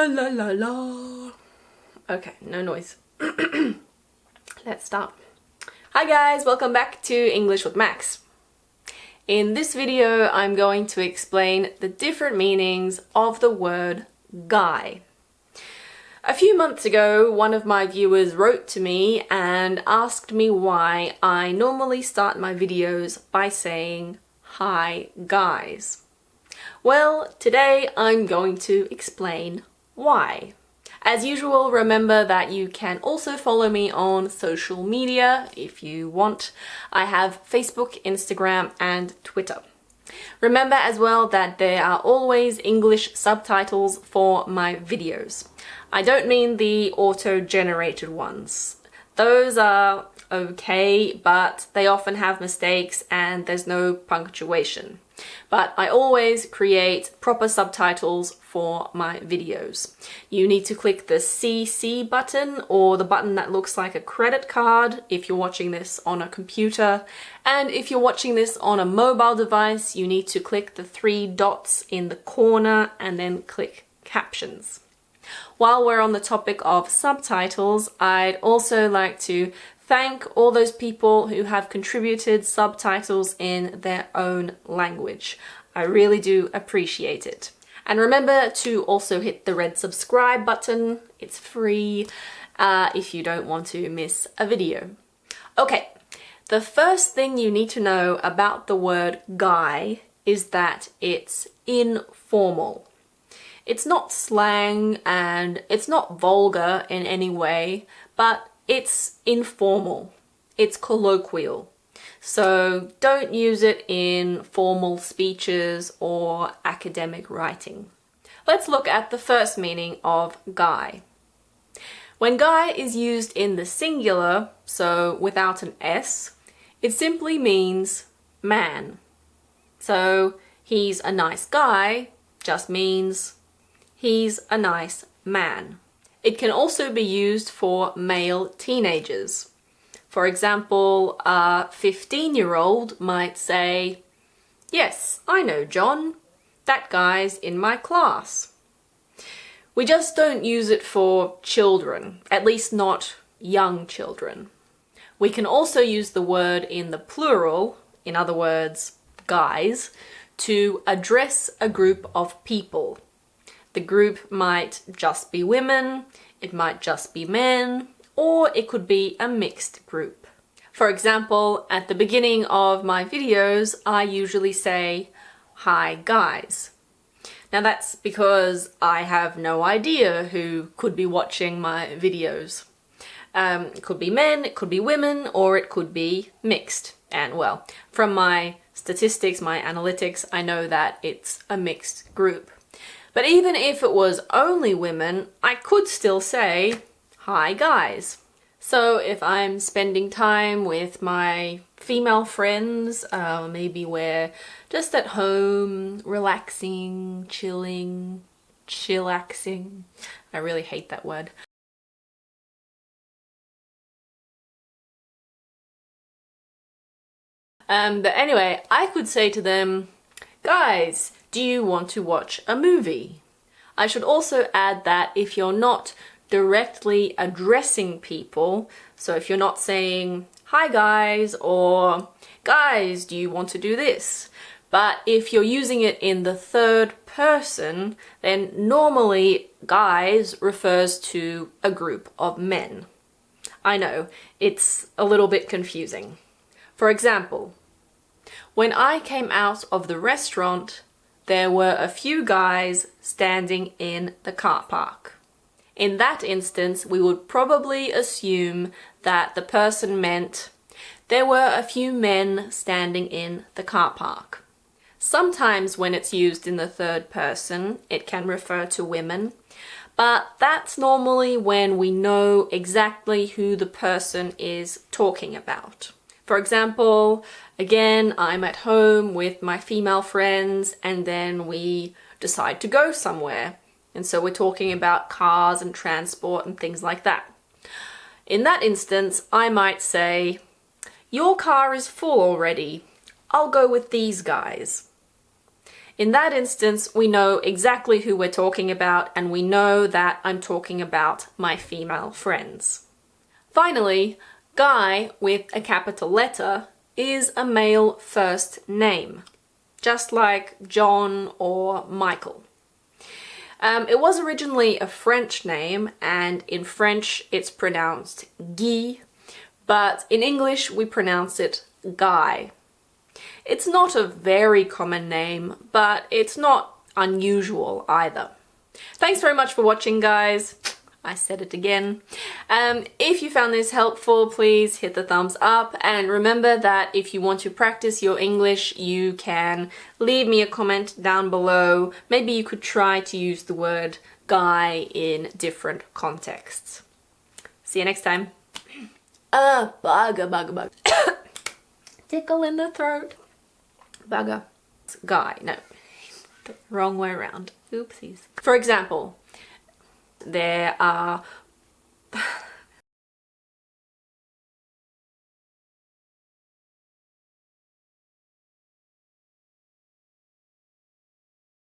La la la la. Okay, no noise. Let's start. Hi guys, welcome back to English with Max. In this video, I'm going to explain the different meanings of the word guy. A few months ago, one of my viewers wrote to me and asked me why I normally start my videos by saying, "Hi guys." Well, today I'm going to explain why. As usual, remember that you can also follow me on social media if you want. I have Facebook, Instagram, and Twitter. Remember as well that there are always English subtitles for my videos. I don't mean the auto-generated ones. Those are okay, but they often have mistakes and there's no punctuation. But I always create proper subtitles for my videos. You need to click the CC button or the button that looks like a credit card if you're watching this on a computer. And if you're watching this on a mobile device, you need to click the 3 dots in the corner and then click captions. While we're on the topic of subtitles, I'd also like to thank all those people who have contributed subtitles in their own language. I really do appreciate it. And remember to also hit the red subscribe button. It's free if you don't want to miss a video. Okay, the first thing you need to know about the word guy is that it's informal. It's not slang and it's not vulgar in any way, but it's informal. It's colloquial. So don't use it in formal speeches or academic writing. Let's look at the first meaning of guy. When guy is used in the singular, so without an S, it simply means man. So he's a nice guy just means he's a nice man. It can also be used for male teenagers. For example, a 15-year-old might say, "Yes, I know John. That guy's in my class." We just don't use it for children, at least not young children. We can also use the word in the plural, in other words, guys, to address a group of people. The group might just be women, it might just be men, or it could be a mixed group. For example, at the beginning of my videos, I usually say, "Hi guys." Now that's because I have no idea who could be watching my videos. It could be men, it could be women, or it could be mixed. And well, from my statistics, my analytics, I know that it's a mixed group. But even if it was only women, I could still say, "Hi guys." So if I'm spending time with my female friends, maybe we're just at home, relaxing, chilling, chillaxing. I really hate that word. But anyway, I could say to them, "Guys, do you want to watch a movie?" I should also add that if you're not directly addressing people, so if you're not saying, "Hi guys," or "Guys, do you want to do this?" But if you're using it in the third person, then normally guys refers to a group of men. I know, it's a little bit confusing. For example, when I came out of the restaurant, there were a few guys standing in the car park. In that instance, we would probably assume that the person meant there were a few men standing in the car park. Sometimes when it's used in the third person, it can refer to women, but that's normally when we know exactly who the person is talking about. For example, again, I'm at home with my female friends and then we decide to go somewhere. And so we're talking about cars and transport and things like that. In that instance, I might say, "Your car is full already. I'll go with these guys." In that instance, we know exactly who we're talking about, and we know that I'm talking about my female friends. Finally, Guy with a capital letter is a male first name, just like John or Michael. It was originally a French name, and in French it's pronounced Guy, but in English we pronounce it Guy. It's not a very common name, but it's not unusual either. Thanks very much for watching, guys. I said it again. If you found this helpful, please hit the thumbs up, and remember that if you want to practice your English, you can leave me a comment down below. Maybe you could try to use the word guy in different contexts. See you next time. Bugger. Tickle in the throat. Bugger. Guy, no. The wrong way around. Oopsies. For example, there are